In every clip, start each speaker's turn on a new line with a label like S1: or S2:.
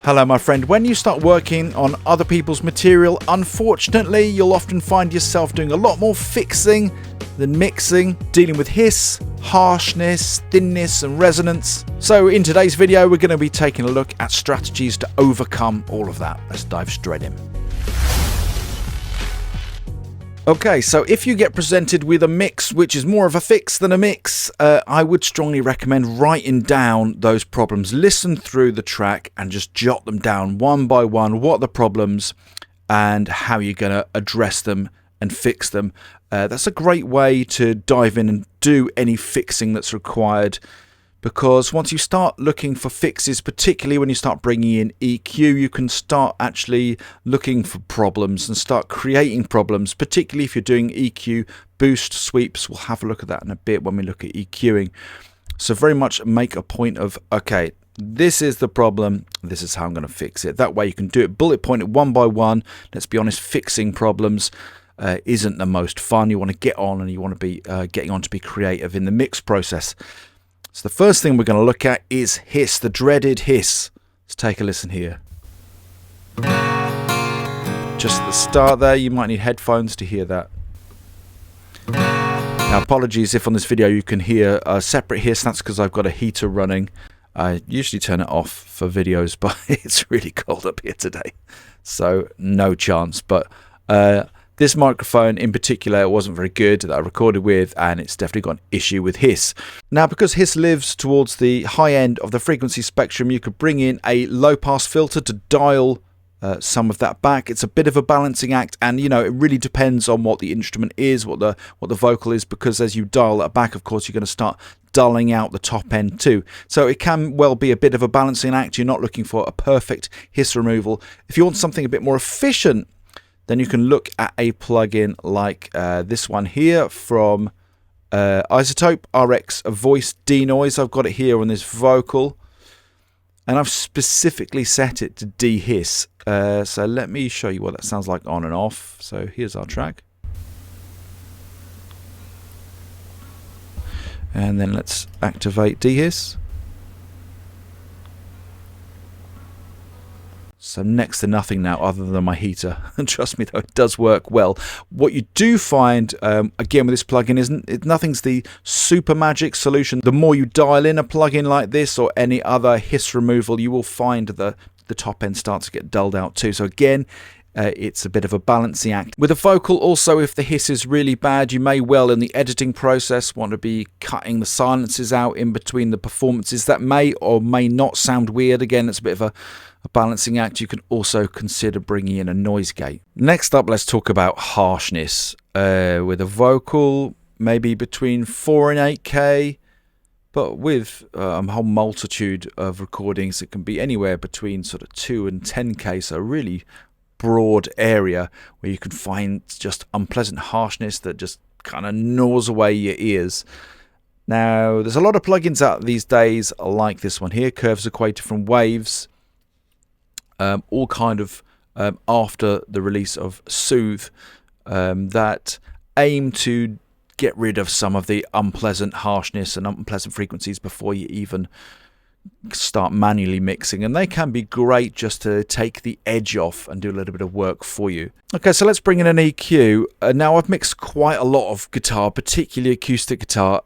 S1: Hello my friend, when you start working on other people's material, unfortunately you'll often find yourself doing a lot more fixing than mixing, dealing with hiss, harshness, thinness and resonance. So in today's video we're going to be taking a look at strategies to overcome all of that. Let's dive straight in. Okay, so if you get presented with a mix which is more of a fix than a mix, I would strongly recommend writing down those problems. Listen through the track and just jot them down one by one, what are the problems and how you're going to address them and fix them. That's a great way to dive in and do any fixing that's required, because once you start looking for fixes, particularly when you start bringing in EQ, you can start actually looking for problems and start creating problems, particularly if you're doing EQ boost sweeps. We'll have a look at that in a bit when we look at EQing. So very much make a point of, okay, this is the problem, this is how I'm going to fix it. That way you can do it bullet pointed one by one. Let's be honest, fixing problems isn't the most fun. You want to get on and you want to be getting on to be creative in the mix process. So the first thing we're going to look at is hiss, the dreaded hiss. Let's take a listen here. Just at the start there, you might need headphones to hear that. Now apologies if on this video you can hear a separate hiss, that's because I've got a heater running. I usually turn it off for videos, but it's really cold up here today, so no chance. But this microphone in particular wasn't very good that I recorded with, and it's definitely got an issue with hiss. Now, because hiss lives towards the high end of the frequency spectrum, you could bring in a low pass filter to dial some of that back. It's a bit of a balancing act, and you know, it really depends on what the instrument is, what the vocal is, because as you dial that back, of course, you're going to start dulling out the top end too. So it can well be a bit of a balancing act. You're not looking for a perfect hiss removal. If you want something a bit more efficient, then you can look at a plugin like this one here from Isotope RX Voice Denoise. I've got it here on this vocal, and I've specifically set it to dehiss. So let me show you what that sounds like on and off. So here's our track. And then let's activate dehiss. So next to nothing now other than my heater. And trust me though, it does work well. What you do find, again with this plugin, nothing's the super magic solution. The more you dial in a plugin like this or any other hiss removal, you will find the top end starts to get dulled out too. So again, it's a bit of a balancing act. With a vocal also, if the hiss is really bad, you may well in the editing process want to be cutting the silences out in between the performances. That may or may not sound weird. Again, it's a bit of a balancing act. You can also consider bringing in a noise gate. Next up, let's talk about harshness. With a vocal, maybe between 4 and 8K, but with a whole multitude of recordings, it can be anywhere between sort of 2 and 10K, so a really broad area where you can find just unpleasant harshness that just kind of gnaws away your ears. Now, there's a lot of plugins out these days like this one here, Curves Equator from Waves. All kind of after the release of Soothe that aim to get rid of some of the unpleasant harshness and unpleasant frequencies before you even start manually mixing, and they can be great just to take the edge off and do a little bit of work for you. Okay, so let's bring in an EQ. Now I've mixed quite a lot of guitar, particularly acoustic guitar,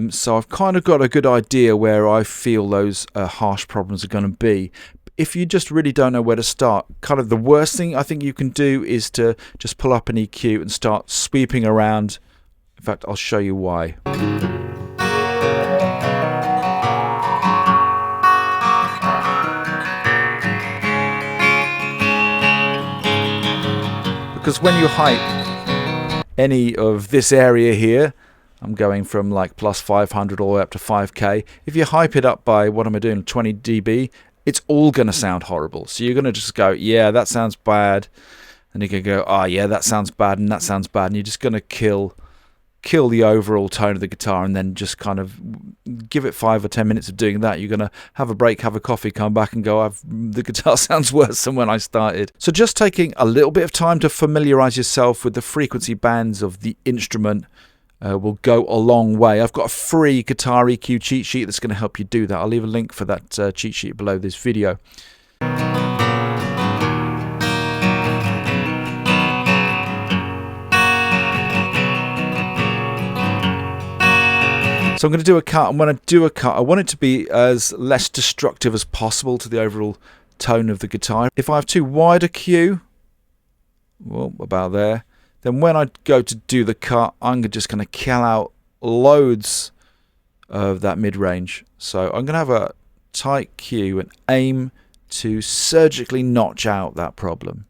S1: so I've kind of got a good idea where I feel those harsh problems are going to be. If you just really don't know where to start, kind of the worst thing I think you can do is to just pull up an EQ and start sweeping around. In fact, I'll show you why. Because when you hype any of this area here, I'm going from like plus 500 all the way up to 5K. If you hype it up by, what am I doing, 20 dB, it's all going to sound horrible. So you're going to just go, yeah, that sounds bad. And you can go, oh yeah, that sounds bad and that sounds bad. And you're just going to kill the overall tone of the guitar, and then just kind of give it 5 or 10 minutes of doing that. You're going to have a break, have a coffee, come back and go, the guitar sounds worse than when I started. So just taking a little bit of time to familiarize yourself with the frequency bands of the instrument will go a long way. I've got a free guitar EQ cheat sheet that's going to help you do that. I'll leave a link for that cheat sheet below this video. So I'm going to do a cut, and when I do a cut, I want it to be as less destructive as possible to the overall tone of the guitar. If I have too wide a cue, well, about there, then when I go to do the cut, I'm just going to kill out loads of that mid-range. So I'm going to have a tight cue and aim to surgically notch out that problem.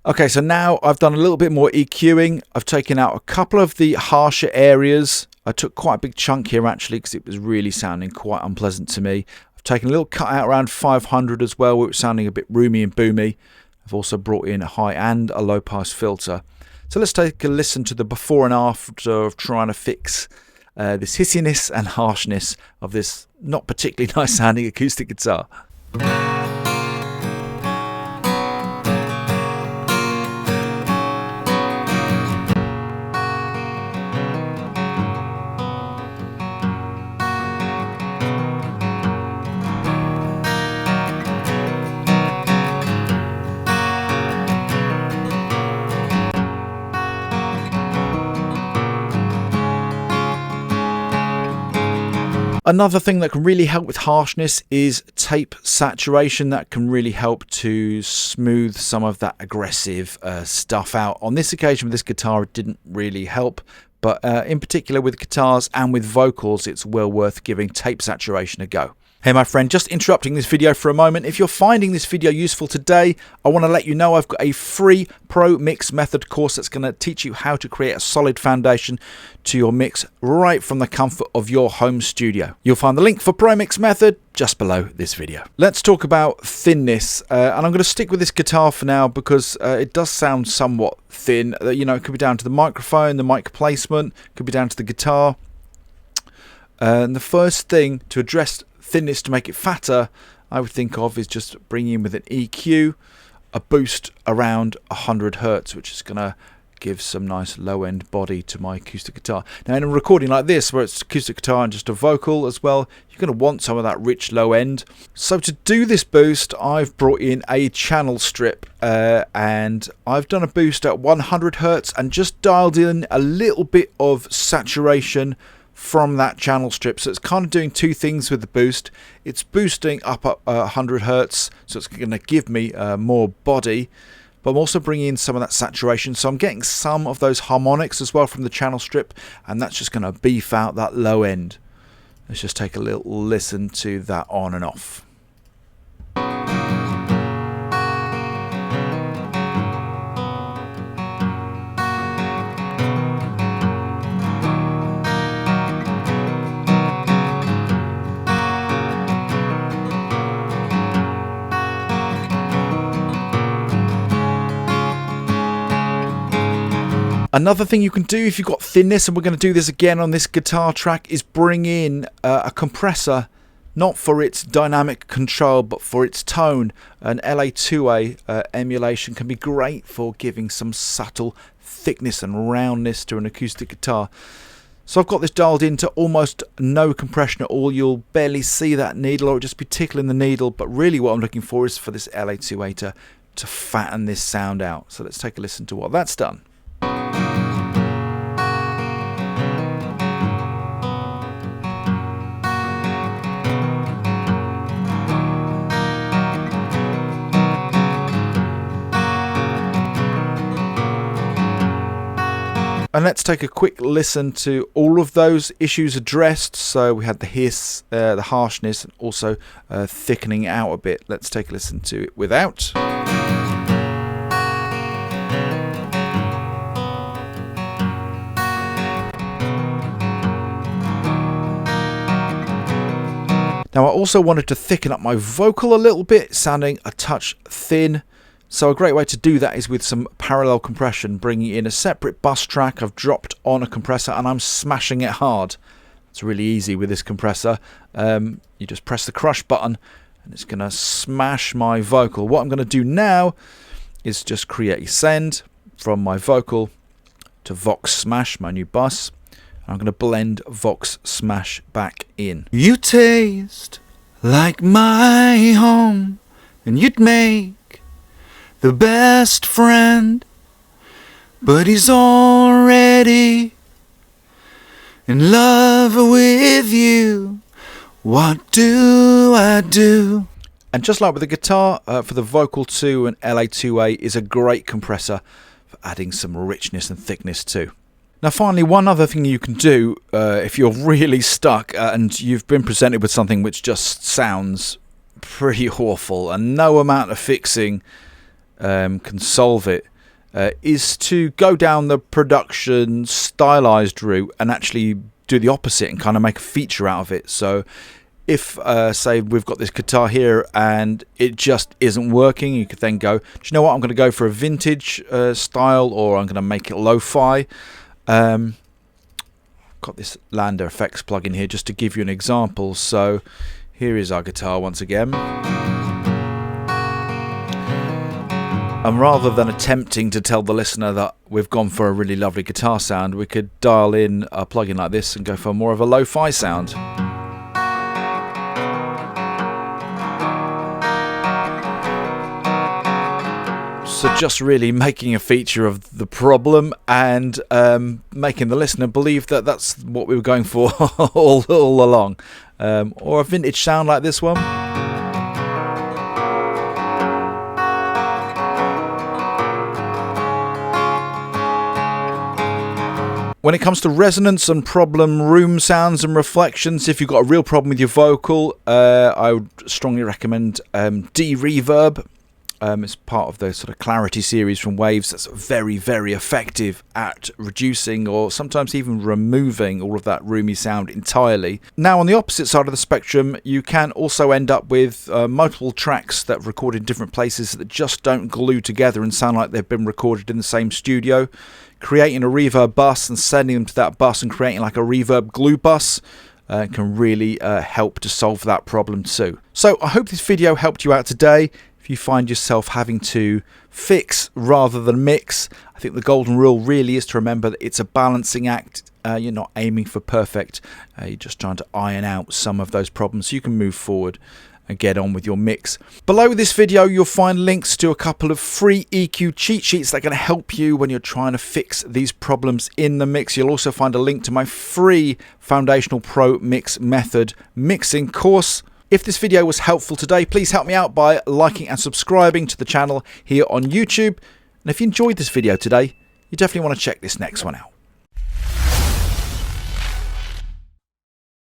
S1: Okay, so now I've done a little bit more EQing. I've taken out a couple of the harsher areas. I took quite a big chunk here actually because it was really sounding quite unpleasant to me. I've taken a little cut out around 500 as well, where it's sounding a bit roomy and boomy. I've also brought in a high and a low pass filter. So let's take a listen to the before and after of trying to fix this hissiness and harshness of this not particularly nice sounding acoustic guitar. Another thing that can really help with harshness is tape saturation. That can really help to smooth some of that aggressive stuff out. On this occasion with this guitar it didn't really help, but in particular with guitars and with vocals it's well worth giving tape saturation a go. Hey my friend, just interrupting this video for a moment. If you're finding this video useful today, I want to let you know I've got a free Promix Method course that's going to teach you how to create a solid foundation to your mix right from the comfort of your home studio. You'll find the link for Promix Method just below this video. Let's talk about thinness, and I'm going to stick with this guitar for now because it does sound somewhat thin. You know, it could be down to the microphone, the mic placement, could be down to the guitar. And the first thing to address thinness to make it fatter, I would think of is just bringing in with an EQ, a boost around 100 Hz, which is going to give some nice low end body to my acoustic guitar. Now in a recording like this, where it's acoustic guitar and just a vocal as well, you're going to want some of that rich low end. So to do this boost, I've brought in a channel strip, and I've done a boost at 100 Hz and just dialed in a little bit of saturation from that channel strip. So it's kind of doing two things with the boost. It's boosting up 100 Hz, so it's going to give me more body, but I'm also bringing in some of that saturation, so I'm getting some of those harmonics as well from the channel strip, and that's just going to beef out that low end. Let's just take a little listen to that on and off. Another thing you can do if you've got thinness, and we're going to do this again on this guitar track, is bring in a compressor, not for its dynamic control but for its tone. An LA2A emulation can be great for giving some subtle thickness and roundness to an acoustic guitar. So I've got this dialed into almost no compression at all. You'll barely see that needle, or just be tickling the needle, but really what I'm looking for is for this LA2A to fatten this sound out. So let's take a listen to what that's done. And let's take a quick listen to all of those issues addressed. So we had the hiss, the harshness, and also thickening out a bit. Let's take a listen to it without. Now I also wanted to thicken up my vocal a little bit, sounding a touch thin. So a great way to do that is with some parallel compression, bringing in a separate bus track. I've dropped on a compressor and I'm smashing it hard. It's really easy with this compressor. You just press the crush button and it's going to smash my vocal. What I'm going to do now is just create a send from my vocal to Vox Smash, my new bus. And I'm going to blend Vox Smash back in.
S2: You taste like my home, and you'd make
S1: the best friend, but he's already in love with you. What do I do? And just like with the guitar, for the Vocal 2 and LA2A is a great compressor for adding some richness and thickness too. Now finally, one other thing you can do if you're really stuck and you've been presented with something which just sounds pretty awful and no amount of fixing can solve it, is to go down the production stylized route and actually do the opposite and kind of make a feature out of it. So if say we've got this guitar here and it just isn't working, you could then go, do you know what, I'm going to go for a vintage style, or I'm going to make it lo-fi. Got this Lander effects plugin here just to give you an example. So here is our guitar once again. And rather than attempting to tell the listener that we've gone for a really lovely guitar sound, we could dial in a plugin like this and go for more of a lo-fi sound. So just really making a feature of the problem and making the listener believe that that's what we were going for all along. Or a vintage sound like this one. When it comes to resonance and problem room sounds and reflections, if you've got a real problem with your vocal, I would strongly recommend D-Reverb. It's part of the sort of Clarity series from Waves. That's very, very effective at reducing or sometimes even removing all of that roomy sound entirely. Now, on the opposite side of the spectrum, you can also end up with multiple tracks that are recorded in different places that just don't glue together and sound like they've been recorded in the same studio. Creating a reverb bus and sending them to that bus and creating like a reverb glue bus can really help to solve that problem too. So I hope this video helped you out today. If you find yourself having to fix rather than mix, I think the golden rule really is to remember that it's a balancing act. You're not aiming for perfect. You're just trying to iron out some of those problems so you can move forward and get on with your mix. Below this video, you'll find links to a couple of free EQ cheat sheets that are going to help you when you're trying to fix these problems in the mix. You'll also find a link to my free Foundational Promix Method mixing course. If this video was helpful today, please help me out by liking and subscribing to the channel here on YouTube. And if you enjoyed this video today, you definitely want to check this next one out.